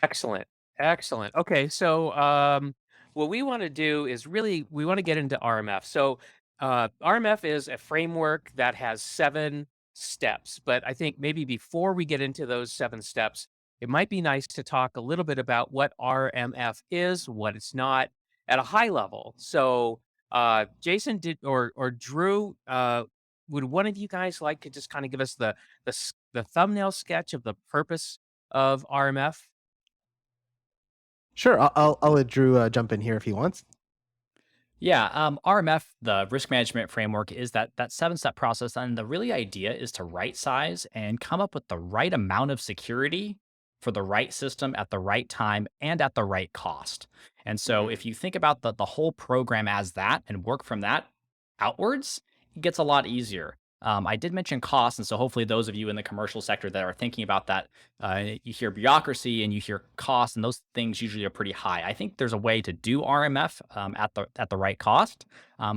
Excellent. Excellent. Okay. So, what we want to do is really, we want to get into RMF. So, RMF is a framework that has 7 steps. But I think maybe before we get into those 7 steps, it might be nice to talk a little bit about what RMF is, what it's not at a high level. So, Jason did, or Drew, would one of you guys like to just kind of give us the thumbnail sketch of the purpose of RMF? Sure, I'll let Drew jump in here if he wants. Yeah, RMF, the risk management framework, is that 7 step process, and the really idea is to right size and come up with the right amount of security for the right system at the right time and at the right cost. And so, Mhm. if you think about the whole program as that and work from that outwards, it gets a lot easier. I did mention cost, and so hopefully those of you in the commercial sector that are thinking about that, you hear bureaucracy and you hear cost, and those things usually are pretty high. I think there's a way to do RMF at the right cost,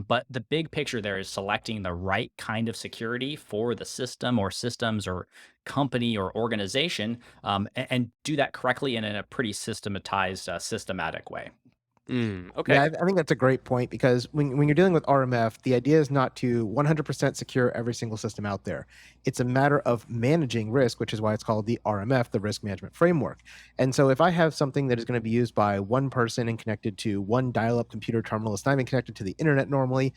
but the big picture there is selecting the right kind of security for the system or systems or company or organization, and do that correctly and in a pretty systematized, systematic way. Yeah, Okay. I think that's a great point because when you're dealing with RMF, the idea is not to 100% secure every single system out there. It's a matter of managing risk, which is why it's called the RMF, the risk management framework. And so if I have something that is going to be used by one person and connected to one dial-up computer terminal, it's not even connected to the internet normally,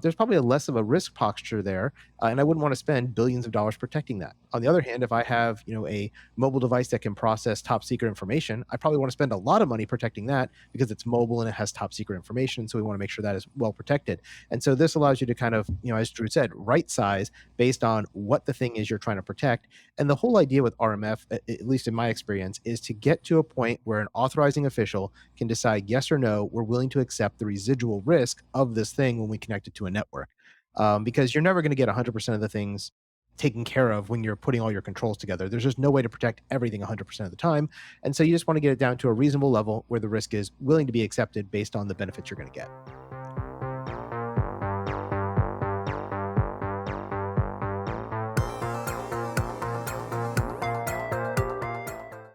there's probably a less of a risk posture there, and I wouldn't want to spend billions of dollars protecting that. On the other hand, if I have a mobile device that can process top secret information, I probably want to spend a lot of money protecting that because it's mobile and it has top secret information. So we want to make sure that is well protected. And so this allows you to kind of, as Drew said, right size based on what the thing is you're trying to protect. And the whole idea with RMF, at least in my experience, is to get to a point where an authorizing official can decide yes or no, we're willing to accept the residual risk of this thing when we connect it to a network. Because you're never going to get 100% of the things taken care of when you're putting all your controls together. There's just no way to protect everything 100% of the time. And so you just want to get it down to a reasonable level where the risk is willing to be accepted based on the benefits you're going to get.